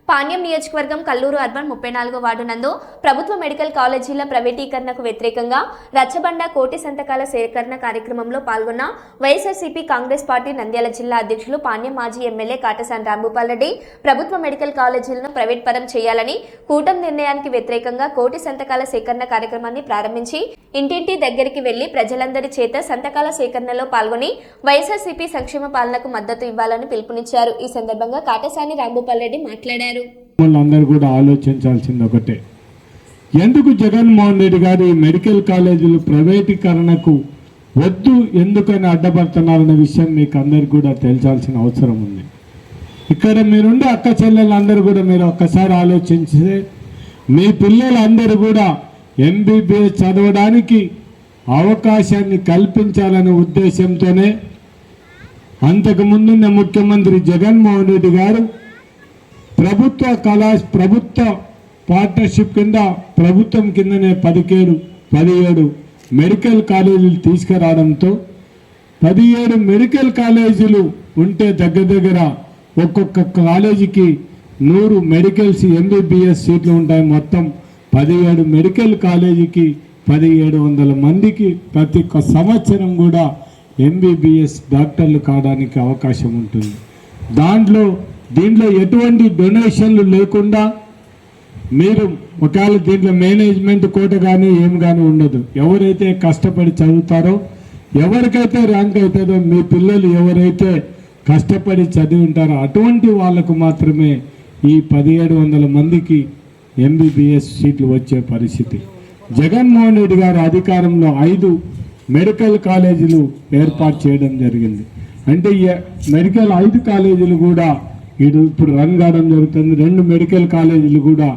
పాణ్యం నియోజకవర్గం Kalluru urban 34వ ward నందు ప్రభుత్వ మెడికల్ కాలేజీల ప్రైవేటీకరణకు వ్యతిరేకంగా రచ్చబండ కోటి సంతకాల సేకరణ కార్యక్రమంలో పాల్గొన్న వైఎస్ఆర్సీపీ కాంగ్రెస్ పార్టీ నంద్యాల జిల్లా అధ్యక్షులు పాణ్యం మాజీ ఎమ్మెల్యే కాటసాని రాంభూపాల్ రెడ్డి ప్రభుత్వ మెడికల్ కాలేజీలను ప్రైవేట్ పరం చేయాలని కూటమి నిర్ణయానికి వ్యతిరేకంగా కోటి సంతకాల సేకరణ కార్యక్రమాన్ని ప్రారంభించి ఇంటింటి దగ్గరికి వెళ్లి ప్రజలందరి చేత సంతకాల సేకరణలో పాల్గొని వైఎస్ఆర్సీపీ సంక్షేమ పాలనకు మద్దతు ఇవ్వాలని పిలుపునిచ్చారు. ఈ సందర్భంగా కాటసాని రాంభూపాల్ రెడ్డి మాట్లాడారు. అందరూ కూడా ఆలోచించాల్సింది ఒకటే, ఎందుకు జగన్మోహన్ రెడ్డి గారు ఈ మెడికల్ కాలేజీలు ప్రైవేటీకరణకు వద్దు ఎందుకని అడ్డపడుతున్నారన్న విషయం మీకు అందరికి కూడా తెలిసాల్సిన అవసరం ఉంది. ఇక్కడ మీరుండే అక్క చెల్లెలందరూ కూడా మీరు ఒక్కసారి ఆలోచించితే మీ పిల్లలందరూ కూడా ఎంబీబీఎస్ చదవడానికి అవకాశాన్ని కల్పించాలనే ఉద్దేశంతోనే అంతకుముందున్న ముఖ్యమంత్రి జగన్మోహన్ రెడ్డి గారు ప్రభుత్వ పార్ట్నర్షిప్ కింద ప్రభుత్వం కిందనే 17 మెడికల్ కాలేజీలు తీసుకురావడంతో 17 మెడికల్ కాలేజీలు ఉంటే దగ్గర ఒక్కొక్క కాలేజీకి 100 మెడికల్స్ ఎంబీబీఎస్ సీట్లు ఉంటాయి. మొత్తం 17 మెడికల్ కాలేజీకి 1700 మందికి ప్రతి సంవత్సరం కూడా ఎంబీబీఎస్ డాక్టర్లు కావడానికి అవకాశం ఉంటుంది. దీంట్లో ఎటువంటి డొనేషన్లు లేకుండా మీరు ఒకవేళ దీంట్లో మేనేజ్మెంట్ కోట కానీ ఏం కానీ ఉండదు. ఎవరైతే కష్టపడి చదువుతారో, ఎవరికైతే ర్యాంక్ అవుతుందో, మీ పిల్లలు ఎవరైతే కష్టపడి చదివి ఉంటారో అటువంటి వాళ్లకు మాత్రమే ఈ 1700 మందికి ఎంబీబీఎస్ సీట్లు వచ్చే పరిస్థితి. జగన్మోహన్ రెడ్డి గారు అధికారంలో 5 మెడికల్ కాలేజీలు ఏర్పాటు చేయడం జరిగింది. అంటే ఈ మెడికల్ 5 కాలేజీలు కూడా ఇప్పుడు రన్ కావడం జరుగుతుంది. 2 మెడికల్ కాలేజీలు కూడా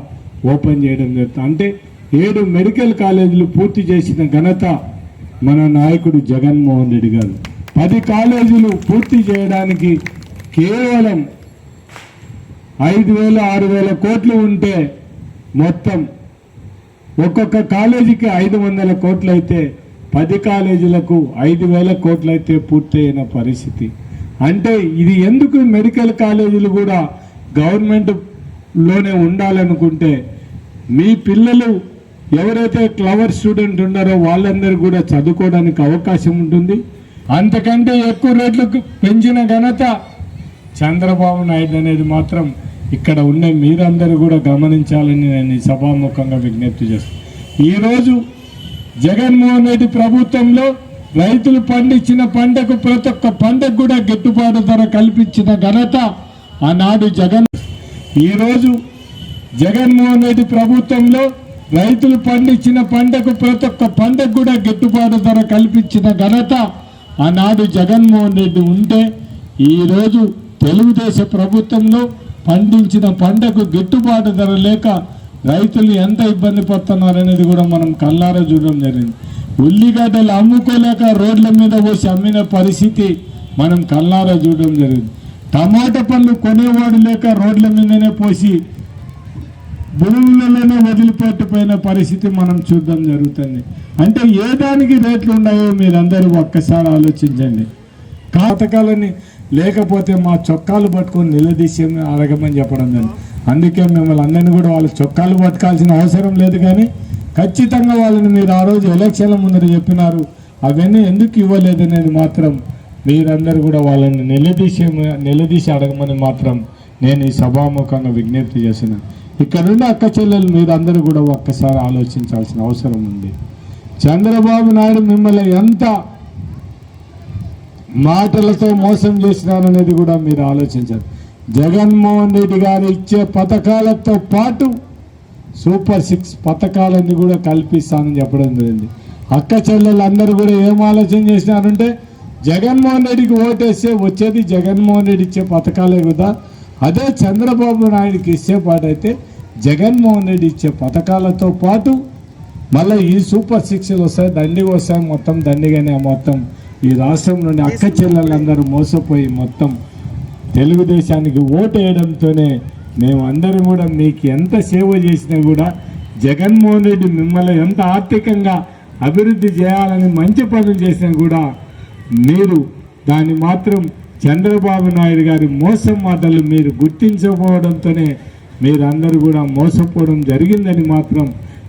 ఓపెన్ చేయడం జరుగుతుంది. అంటే 7 మెడికల్ కాలేజీలు పూర్తి చేసిన ఘనత మన నాయకుడు జగన్మోహన్ రెడ్డి గారు. 10 కాలేజీలు పూర్తి చేయడానికి కేవలం 5,000-6,000 కోట్లు ఉంటే మొత్తం ఒక్కొక్క కాలేజీకి 500 కోట్లు అయితే 10 కాలేజీలకు 5,000 కోట్లు అయితే పూర్తి అయిన పరిస్థితి. అంటే ఇది ఎందుకు మెడికల్ కాలేజీలు కూడా గవర్నమెంట్లోనే ఉండాలనుకుంటే మీ పిల్లలు ఎవరైతే క్లవర్ స్టూడెంట్ ఉన్నారో వాళ్ళందరూ కూడా చదువుకోవడానికి అవకాశం ఉంటుంది. అంతకంటే ఎక్కువ రేట్లకు పెంచిన ఘనత చంద్రబాబు నాయుడు అనేది మాత్రం ఇక్కడ ఉండే మీరందరూ కూడా గమనించాలని నేను ఈ సభాముఖంగా విజ్ఞప్తి చేస్తాను. ఈరోజు జగన్మోహన్ రెడ్డి ప్రభుత్వంలో రైతులు పండించిన పంటకు ప్రతి ఒక్క పంటకు కూడా గిట్టుబాటు ధర కల్పించిన ఘనత ఆనాడు ఈరోజు జగన్మోహన్ రెడ్డి ప్రభుత్వంలో రైతులు పండించిన పంటకు ప్రతి ఒక్క పంటకు కూడా గిట్టుబాటు ధర కల్పించిన ఘనత ఆనాడు జగన్మోహన్ రెడ్డి ఉంటే, ఈరోజు తెలుగుదేశం ప్రభుత్వంలో పండించిన పంటకు గిట్టుబాటు ధర లేక రైతులు ఎంత ఇబ్బంది పడుతున్నారనేది కూడా మనం కళ్ళారా చూడడం జరిగింది. ఉల్లిగడ్డలు అమ్ముకోలేక రోడ్ల మీద పోసి అమ్మిన పరిస్థితి మనం కళ్ళారా చూడడం జరిగింది. టమాటా పండ్లు కొనేవాడు లేక రోడ్ల మీదనే పోసి భూములలోనే వదిలిపెట్టిపోయిన పరిస్థితి మనం చూడడం జరుగుతుంది. అంటే ఏ దానికి రేట్లు ఉన్నాయో మీరందరూ ఒక్కసారి ఆలోచించండి. పథకాలని లేకపోతే మా చొక్కాలు పట్టుకొని నిలదీసి అడగమని చెప్పడం జరిగింది. అందుకే మిమ్మల్ని అందరినీ కూడా వాళ్ళ చొక్కాలు పట్టుకోవాల్సిన అవసరం లేదు, కానీ ఖచ్చితంగా వాళ్ళని మీరు ఆ రోజు ఎలక్షన్ల ముందర చెప్పినారు. అవన్నీ ఎందుకు ఇవ్వలేదనేది మాత్రం మీరందరూ కూడా వాళ్ళని నిలదీసి అడగమని మాత్రం నేను ఈ సభాముఖంగా విజ్ఞప్తి చేసిన. ఇక్కడున్న అక్క చెల్లెలు మీరందరూ కూడా ఒక్కసారి ఆలోచించాల్సిన అవసరం ఉంది. చంద్రబాబు నాయుడు మిమ్మల్ని ఎంత మాటలతో మోసం చేసినారనేది కూడా మీరు ఆలోచించారు. జగన్మోహన్ రెడ్డి గారు ఇచ్చే పథకాలతో పాటు సూపర్ 6 పథకాలన్నీ కూడా కల్పిస్తానని చెప్పడం జరిగింది. అక్క చెల్లెలు అందరూ కూడా ఏం ఆలోచన చేసినారంటే జగన్మోహన్ రెడ్డికి ఓటేస్తే వచ్చేది జగన్మోహన్ రెడ్డి ఇచ్చే పథకాలే కదా, అదే చంద్రబాబు నాయుడికి ఇచ్చే పాటైతే జగన్మోహన్ రెడ్డి ఇచ్చే పథకాలతో పాటు మళ్ళీ ఈ సూపర్ 6లు వస్తాయి, దండిగా వస్తాయి. మొత్తం దండిగానే మొత్తం ఈ రాష్ట్రం నుండి అక్క చెల్లెలందరూ మోసపోయి మొత్తం తెలుగుదేశానికి ఓటు వేయడంతోనే మేము అందరం కూడా మీకు ఎంత సేవ చేసినా కూడా జగన్మోహన్ రెడ్డి మిమ్మల్ని ఎంత ఆర్థికంగా అభివృద్ధి చేయాలని మంచి పనులు చేసినా కూడా మీరు దాన్ని మాత్రం చంద్రబాబు నాయుడు గారి మోసం మాటలు మీరు గుర్తించకపోవడంతోనే మీరందరూ కూడా మోసపోవడం జరిగిందని మాత్రం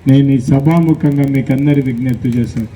నేను ఈ సభాముఖంగా మీకు అందరి విజ్ఞప్తి చేస్తాను.